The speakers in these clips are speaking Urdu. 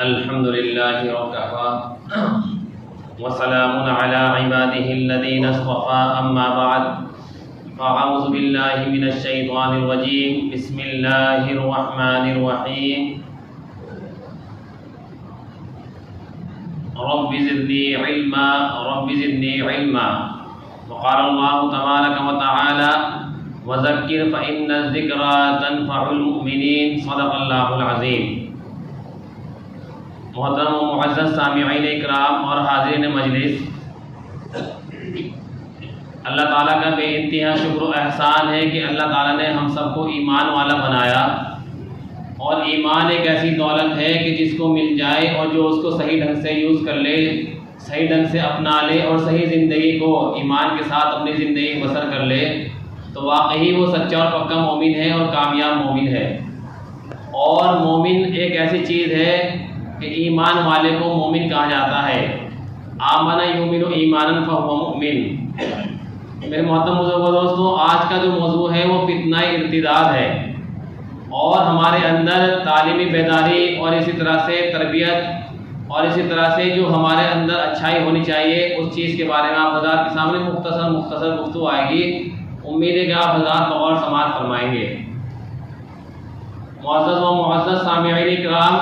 الحمد لله وكفى وسلام على عباده الذين اصطفى أما بعد فأعوذ بالله من الشيطان الرجيم بسم الله الرحمن الرحيم رب زدني علما وقال الله تبارك وتعالى وذكر فإن الذكرى تنفع المؤمنين صدق الله العظيم۔ محترم و معزز سامعین اکرام اور حاضرین مجلس، اللہ تعالیٰ کا بے انتہا شکر و احسان ہے کہ اللہ تعالیٰ نے ہم سب کو ایمان والا بنایا، اور ایمان ایک ایسی دولت ہے کہ جس کو مل جائے اور جو اس کو صحیح ڈھنگ سے یوز کر لے، صحیح ڈھنگ سے اپنا لے اور صحیح زندگی کو ایمان کے ساتھ اپنی زندگی بسر کر لے تو واقعی وہ سچا اور پکا مومن ہے اور کامیاب مومن ہے۔ اور مومن ایک ایسی چیز ہے کہ ایمان والے کو مومن کہا جاتا ہے۔ آمن یؤمن ایمانا فہو مؤمن۔ میرے محترم بزرگوں دوستوں، آج کا جو موضوع ہے وہ فتنہ ارتداد ہے، اور ہمارے اندر تعلیمی بیداری اور اسی طرح سے تربیت اور اسی طرح سے جو ہمارے اندر اچھائی ہونی چاہیے اس چیز کے بارے میں آپ حضرات کے سامنے مختصر گفتگو آئے گی۔ امید ہے کہ آپ حضرات بغور سماعت فرمائیں گے۔ معزز و معزز سامعین کرام،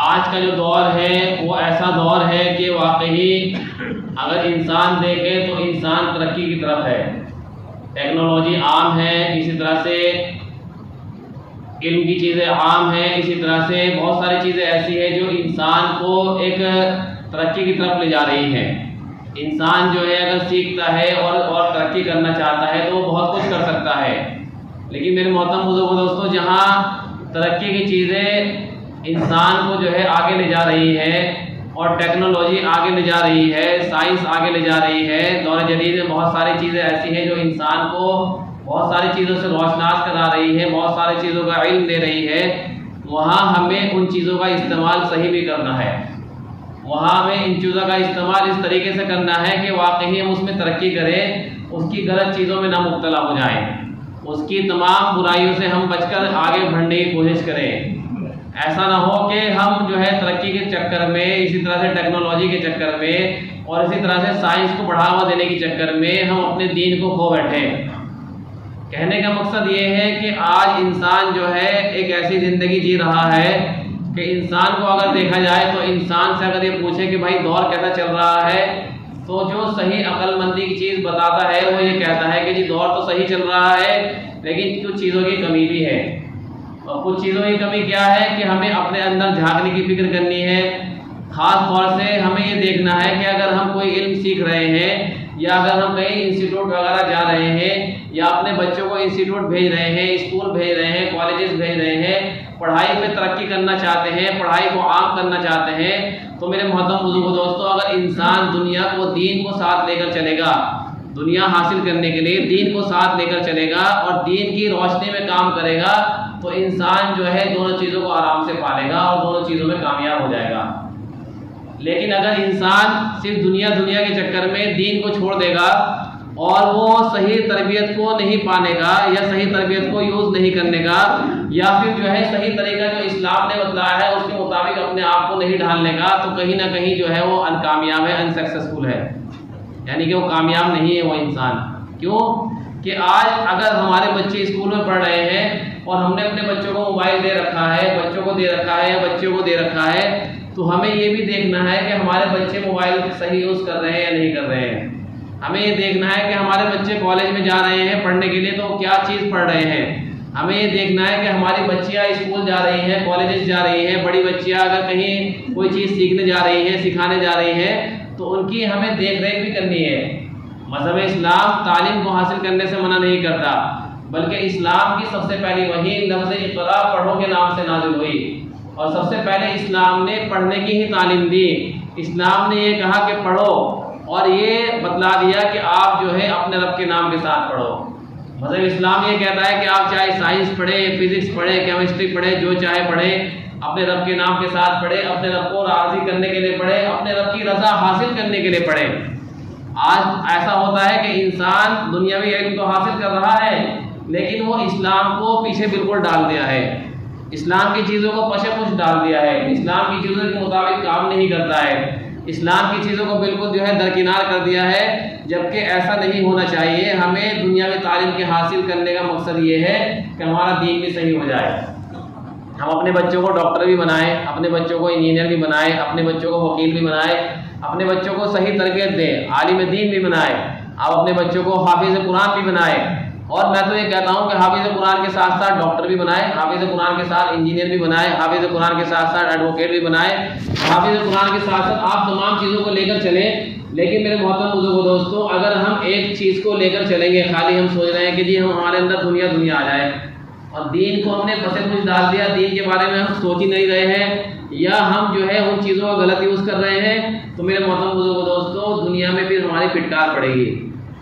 آج کا جو دور ہے وہ ایسا دور ہے کہ واقعی اگر انسان دیکھے تو انسان ترقی کی طرف ہے۔ ٹیکنالوجی عام ہے، اسی طرح سے علم کی چیزیں عام ہیں، اسی طرح سے بہت ساری چیزیں ایسی ہیں جو انسان کو ایک ترقی کی طرف لے جا رہی ہیں۔ انسان جو ہے اگر سیکھتا ہے اور ترقی کرنا چاہتا ہے تو وہ بہت کچھ کر سکتا ہے، لیکن میرے محترم بزرگوں دوستوں، جہاں ترقی کی چیزیں انسان کو جو ہے آگے لے جا رہی ہے اور ٹیکنالوجی آگے لے جا رہی ہے، سائنس آگے لے جا رہی ہے، دور جدید میں بہت ساری چیزیں ایسی ہیں جو انسان کو بہت ساری چیزوں سے روشناس کرا رہی ہے، بہت ساری چیزوں کا علم دے رہی ہے، وہاں ہمیں ان چیزوں کا استعمال صحیح بھی کرنا ہے۔ وہاں ہمیں ان چیزوں کا استعمال اس طریقے سے کرنا ہے کہ واقعی ہم اس میں ترقی کریں، اس کی غلط چیزوں میں نہ مبتلا ہو جائیں، اس کی تمام برائیوں سے ہم بچ کر آگے بڑھنے کی کوشش کریں۔ ایسا نہ ہو کہ ہم جو ہے ترقی کے چکر میں، اسی طرح سے ٹیکنالوجی کے چکر میں اور اسی طرح سے سائنس کو بڑھاوا دینے کے چکر میں ہم اپنے دین کو کھو بیٹھیں۔ کہنے کا مقصد یہ ہے کہ آج انسان جو ہے ایک ایسی زندگی جی رہا ہے کہ انسان کو اگر دیکھا جائے تو انسان سے اگر یہ پوچھے کہ بھائی دور کیسا چل رہا ہے تو جو صحیح عقل مندی کی چیز بتاتا ہے وہ یہ کہتا ہے کہ جی دور تو صحیح چل رہا ہے لیکن کچھ چیزوں کی کمی بھی ہے۔ اور کچھ چیزوں کی کمی کیا ہے کہ ہمیں اپنے اندر جھانکنے کی فکر کرنی ہے۔ خاص طور سے ہمیں یہ دیکھنا ہے کہ اگر ہم کوئی علم سیکھ رہے ہیں یا اگر ہم کہیں انسٹیٹیوٹ وغیرہ جا رہے ہیں یا اپنے بچوں کو انسٹیٹیوٹ بھیج رہے ہیں، اسکول بھیج رہے ہیں، کالجز بھیج رہے ہیں، پڑھائی میں ترقی کرنا چاہتے ہیں، پڑھائی کو عام کرنا چاہتے ہیں، تو میرے محترم بزرگوں دوستوں، اگر انسان دنیا کو دین کو ساتھ لے کر چلے گا، دنیا حاصل کرنے کے لیے دین کو ساتھ لے کر چلے گا اور دین کی روشنی میں کام کرے گا تو انسان جو ہے دونوں چیزوں کو آرام سے پالے گا اور دونوں چیزوں میں کامیاب ہو جائے گا۔ لیکن اگر انسان صرف دنیا کے چکر میں دین کو چھوڑ دے گا اور وہ صحیح تربیت کو نہیں پانے گا یا صحیح تربیت کو یوز نہیں کرنے گا یا پھر جو ہے صحیح طریقہ جو اسلام نے بتلایا ہے اس کے مطابق اپنے آپ کو نہیں ڈھالنے گا تو کہیں نہ کہیں جو ہے وہ انکامیاب ہے، انسکسیسفل ہے، یعنی کہ وہ کامیاب نہیں ہے وہ انسان۔ کیوں کہ آج اگر ہمارے بچے اسکول میں پڑھ رہے ہیں اور ہم نے اپنے بچوں کو موبائل دے رکھا ہے، بچوں کو دے رکھا ہے یا بچوں کو دے رکھا ہے، تو ہمیں یہ بھی دیکھنا ہے کہ ہمارے بچے موبائل صحیح یوز کر رہے ہیں یا نہیں کر رہے ہیں۔ ہمیں یہ دیکھنا ہے کہ ہمارے بچے کالج میں جا رہے ہیں پڑھنے کے لیے تو کیا چیز پڑھ رہے ہیں۔ ہمیں یہ دیکھنا ہے کہ ہماری بچیاں اسکول جا رہی ہیں، کالجز جا رہی ہیں، بڑی بچیاں اگر کہیں کوئی چیز سیکھنے جا رہی ہیں، سکھانے جا رہی ہیں تو ان کی ہمیں دیکھ ریکھ بھی کرنی ہے۔ مذہب اسلام تعلیم کو حاصل کرنے سے منع نہیں کرتا، بلکہ اسلام کی سب سے پہلی وحی لفظ اقرا پڑھو کے نام سے نازل ہوئی، اور سب سے پہلے اسلام نے پڑھنے کی ہی تعلیم دی۔ اسلام نے یہ کہا کہ پڑھو اور یہ بتلا دیا کہ آپ جو ہے اپنے رب کے نام کے ساتھ پڑھو۔ مذہب اسلام یہ کہتا ہے کہ آپ چاہے سائنس پڑھیں، فزکس پڑھیں، کیمسٹری پڑھیں، جو چاہے پڑھیں، اپنے رب کے نام کے ساتھ پڑھیں، اپنے رب کو راضی کرنے کے لیے پڑھیں، اپنے رب کی رضا حاصل کرنے کے لیے پڑھیں۔ آج ایسا ہوتا ہے کہ انسان دنیاوی علم تو حاصل کر رہا ہے لیکن وہ اسلام کو پیچھے بالکل ڈال دیا ہے۔ اسلام کی چیزوں کو پشے پش ڈال دیا ہے، اسلام کی چیزوں کے مطابق کام نہیں کرتا ہے، اسلام کی چیزوں کو بالکل جو ہے درکنار کر دیا ہے، جبکہ ایسا نہیں ہونا چاہیے۔ ہمیں دنیاوی تعلیم کے حاصل کرنے کا مقصد یہ ہے کہ ہمارا دین بھی صحیح ہو جائے، ہم اپنے بچوں کو ڈاکٹر بھی بنائیں، اپنے بچوں کو انجینئر بھی بنائیں، اپنے بچوں کو وکیل بھی بنائیں، اپنے بچوں کو صحیح تربیت دیں، عالم دین بھی بنائیں، آپ اپنے بچوں کو حافظ قرآن بھی بنائیں۔ اور میں تو یہ کہتا ہوں کہ حافظ قرآن کے ساتھ ساتھ ڈاکٹر بھی بنائیں، حافظ قرآن کے ساتھ انجینئر بھی بنائیں، حافظ قرآن کے ساتھ ساتھ ایڈوکیٹ بھی بنائیں، حافظ قرآن کے ساتھ ساتھ آپ تمام چیزوں کو لے کر چلیں۔ لیکن میرے محترم بزرگوں دوستوں، اگر ہم ایک چیز کو لے کر چلیں گے، خالی ہم سوچ رہے ہیں کہ جی ہمارے اندر دنیا آ جائے، اور دین کو ہم نے پسے کچھ ڈال دیا، دین کے بارے میں ہم سوچ ہی نہیں رہے ہیں، یا ہم جو ہے ان چیزوں کا غلط یوز کر رہے ہیں، تو میرے محترم بزرگوں دوستوں دنیا میں پھر ہماری پھٹکار پڑے گی۔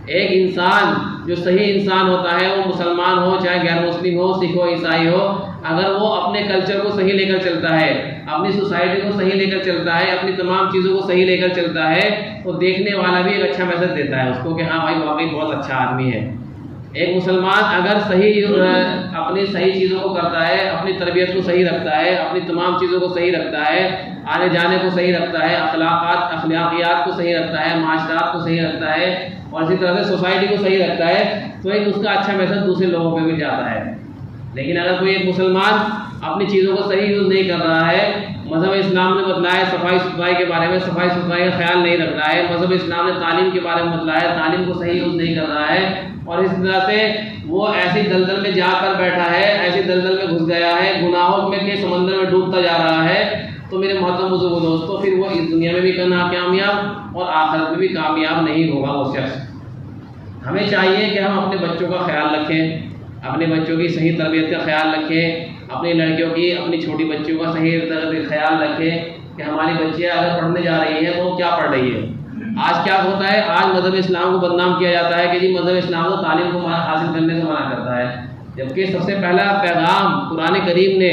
ایک انسان جو صحیح انسان ہوتا ہے، وہ مسلمان ہو چاہے غیر مسلم ہو، سکھ ہو عیسائی ہو، اگر وہ اپنے کلچر کو صحیح لے کر چلتا ہے، اپنی سوسائٹی کو صحیح لے کر چلتا ہے، اپنی تمام چیزوں کو صحیح لے کر چلتا ہے، تو دیکھنے والا بھی ایک اچھا میسج دیتا ہے اس کو کہ ہاں بھائی واقعی بہت اچھا آدمی ہے۔ ایک مسلمان اگر اپنی صحیح چیزوں کو کرتا ہے، اپنی تربیت کو صحیح رکھتا ہے، اپنی تمام چیزوں کو صحیح رکھتا ہے، آنے جانے کو صحیح رکھتا ہے، اخلاقیات کو صحیح رکھتا ہے، معاشرات کو صحیح رکھتا ہے، اور اسی طرح سے سوسائٹی کو صحیح رکھتا ہے، تو ایک اس کا اچھا میسج دوسرے لوگوں پہ بھی جاتا ہے۔ لیکن اگر کوئی ایک مسلمان اپنی چیزوں کو صحیح یوز نہیں کر رہا ہے، مذہب اسلام نے بتلایا صفائی ستھرائی کے بارے میں، صفائی ستھرائی کا خیال نہیں رکھ رہا ہے، مذہب اسلام نے تعلیم کے بارے میں بتلایا، تعلیم کو صحیح یوز نہیں کر رہا ہے، اور اس طرح سے وہ ایسی دلدل میں جا کر بیٹھا ہے، ایسی دلدل میں گھس گیا ہے، گناہوں میں کے سمندر میں ڈوبتا جا رہا ہے، تو میرے محترم بزرگوں دوستوں پھر وہ اس دنیا میں بھی کامیاب اور آخرت میں بھی کامیاب نہیں ہوگا وہ شخص۔ ہمیں چاہیے کہ ہم اپنے بچوں کا خیال رکھیں، اپنے بچوں کی صحیح تربیت کا خیال رکھیں، اپنی لڑکیوں کی، اپنی چھوٹی بچیوں کا صحیح خیال رکھیں کہ ہماری بچیاں اگر پڑھنے جا رہی ہیں تو وہ کیا پڑھ رہی ہے۔ آج کیا ہوتا ہے، آج مذہب اسلام کو بدنام کیا جاتا ہے کہ جی مذہب اسلام کو تعلیم کو حاصل کرنے سے منع کرتا ہے، جبکہ سب سے پہلا پیغام قرآن کریم نے،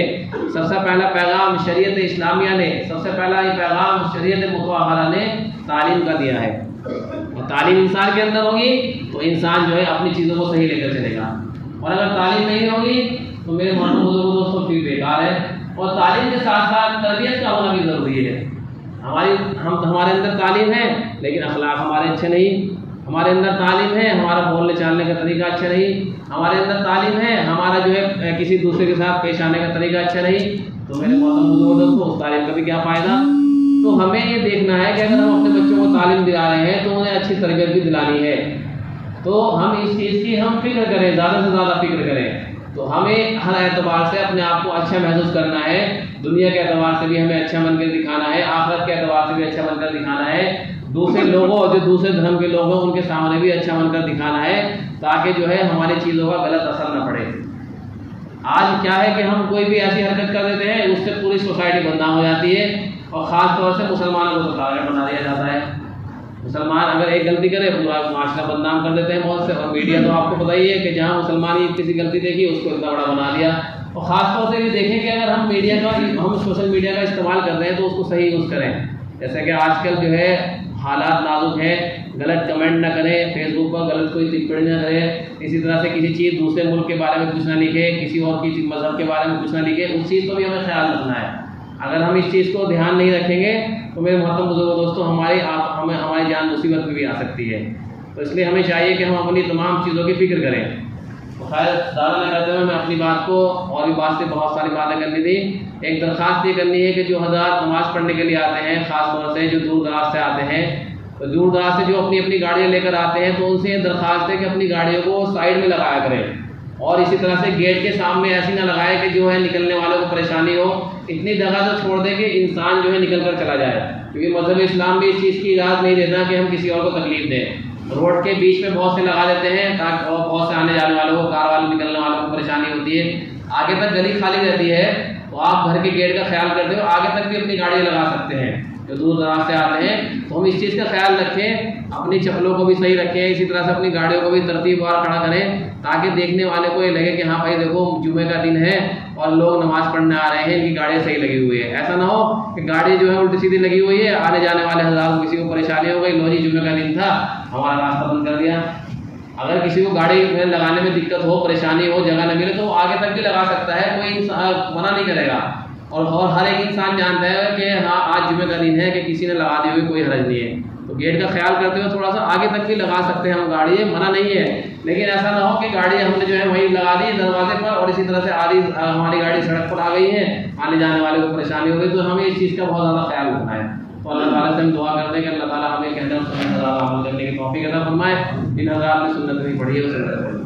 سب سے پہلا پیغام شریعت اسلامیہ نے، سب سے پہلا یہ پیغام شریعت مطہرہ نے تعلیم کا دیا ہے۔ اور تعلیم انسان کے اندر ہوگی تو انسان جو ہے اپنی چیزوں کو صحیح لے کر چلے گا، اور اگر تعلیم نہیں ہوگی تو میرے محترم بزرگوں دوستوں پھر بیکار ہے۔ اور تعلیم کے ساتھ ساتھ تربیت کا ہونا بھی ضروری ہے۔ ہمارے اندر تعلیم ہے لیکن اخلاق ہمارے اچھے نہیں، ہمارے اندر تعلیم ہے ہمارا بولنے چالنے کا طریقہ اچھا نہیں، ہمارے اندر تعلیم ہے ہمارا جو ہے کسی دوسرے کے ساتھ پیش آنے کا طریقہ اچھا نہیں، تو میرے محترم بزرگوں دوستوں اس تعلیم کا بھی کیا فائدہ۔ تو ہمیں یہ دیکھنا ہے کہ اگر ہم اپنے بچوں کو تعلیم دلا رہے ہیں تو انہیں اچھی تربیت بھی دلانی ہے، تو ہم اس چیز کی ہم فکر کریں، زیادہ سے زیادہ فکر کریں۔ تو ہمیں ہر اعتبار سے اپنے آپ کو اچھا محسوس کرنا ہے، دنیا کے اعتبار سے بھی ہمیں اچھا بن کر دکھانا ہے، آخرت کے اعتبار سے بھی اچھا بن کر دکھانا ہے، دوسرے لوگوں جو دوسرے دھرم کے لوگ ہیں ان کے سامنے بھی اچھا بن کر دکھانا ہے، تاکہ جو ہے ہماری چیزوں کا غلط اثر نہ پڑے۔ آج کیا ہے کہ ہم کوئی بھی ایسی حرکت کر دیتے ہیں اس سے پوری سوسائٹی بدنام ہو جاتی ہے، اور خاص طور سے مسلمانوں کو تو ٹارگٹ بنا دیا جاتا ہے۔ مسلمان اگر ایک غلطی کرے پورا معاشرہ بدنام کر دیتے ہیں بہت سے، اور میڈیا تو آپ کو پتہ ہی ہے کہ جہاں مسلمان ہی کسی غلطی دیکھی اس کو اتنا بڑا بنا دیا۔ اور خاص طور سے یہ دیکھیں کہ اگر ہم میڈیا کا، ہم سوشل میڈیا کا استعمال کر رہے ہیں تو اس کو صحیح یوز کریں، جیسے کہ آج کل جو ہے حالات نازک ہیں، غلط کمنٹ نہ کریں، فیس بک پر غلط کوئی ٹپڑی نہ کریں، اسی طرح سے کسی چیز دوسرے ملک کے بارے میں کچھ نہ لکھے، کسی اور کی مذہب کے بارے میں کچھ نہ لکھے، اس چیز کو بھی ہمیں خیال رکھنا ہے۔ اگر ہم اس چیز کو دھیان نہیں رکھیں گے تو میرے محترم بزرگوں دوستوں ہماری جان مصیبت میں بھی آ سکتی ہے، تو اس لیے ہمیں چاہیے کہ ہم اپنی تمام چیزوں کی فکر کریں۔ خیر زیادہ نہ کرتے ہوئے میں اپنی بات کو، اور بھی بات سے بہت ساری باتیں کرنی تھی، ایک درخواست یہ کرنی ہے کہ جو حضرات نماز پڑھنے کے لیے آتے ہیں، خاص طور سے جو دور دراز سے آتے ہیں، تو دور دراز سے جو اپنی اپنی گاڑیاں لے کر آتے ہیں، تو ان سے یہ درخواست ہے کہ اپنی گاڑیوں کو سائڈ میں لگایا کریں، اور اسی طرح سے گیٹ کے سامنے ایسی نہ لگائے کہ جو ہے نکلنے والوں کو پریشانی ہو، اتنی جگہ تو چھوڑ دیں کہ انسان جو ہے نکل کر چلا جائے، کیونکہ مذہب اسلام بھی اس چیز کی اجازت نہیں دیتا کہ ہم کسی اور کو تکلیف دیں۔ روڈ کے بیچ میں بہت سے لگا دیتے ہیں تاکہ اور بہت سے آنے جانے والوں کو، کار والے نکلنے والوں کو پریشانی ہوتی ہے، آگے تک گلی خالی رہتی ہے، تو آپ گھر کے گیٹ کا خیال کرتے ہو، آگے تک بھی اپنی گاڑیاں لگا سکتے ہیں جو دور دراز سے آتے ہیں، تو ہم اس چیز کا خیال رکھیں، اپنی چپلوں کو بھی صحیح رکھیں، اسی طرح سے اپنی گاڑیوں کو بھی ترتیب وار کھڑا کریں، تاکہ دیکھنے والے کو یہ لگے کہ ہاں بھائی دیکھو جمعے کا دن ہے اور لوگ نماز پڑھنے آ رہے ہیں، ان کی گاڑیاں صحیح لگی ہوئی ہے۔ ایسا نہ ہو کہ گاڑی جو ہے الٹی سیدھی لگی ہوئی ہے، آنے جانے والے حضرات کو کسی کو پریشانی ہو گئی، لو جی جمعے کا دن تھا ہمارا راستہ بند کر دیا۔ اگر کسی کو گاڑی میں لگانے میں دقت ہو، پریشانی ہو، جگہ نہ ملے تو وہ آگے تک بھی لگا سکتا ہے، کوئی انسان منع نہیں کرے گا. اور ہر ایک انسان جانتا ہے کہ ہاں آج جمعہ کا دن ہے کہ کسی نے لگا دی ہوئی، کوئی حرج نہیں ہے. تو گیٹ کا خیال کرتے ہوئے تھوڑا سا آگے تک بھی لگا سکتے ہیں ہم گاڑی، منع نہیں ہے. لیکن ایسا نہ ہو کہ گاڑی ہم نے جو ہے وہیں لگا دی دروازے پر، اور اسی طرح سے آدھی ہماری گاڑی سڑک پر آ گئی ہے، آنے جانے والے کو پریشانی ہو گئی. تو ہمیں اس چیز کا بہت زیادہ خیال رکھنا ہے. تو اللہ تعالیٰ سے ہم دعا کرتے ہیں کہ اللہ تعالیٰ ہمیں کہنا عمل کرنے کی توفیق عطا فرمائے. ان حضرات نے سنت نہیں پڑھی ہے اسے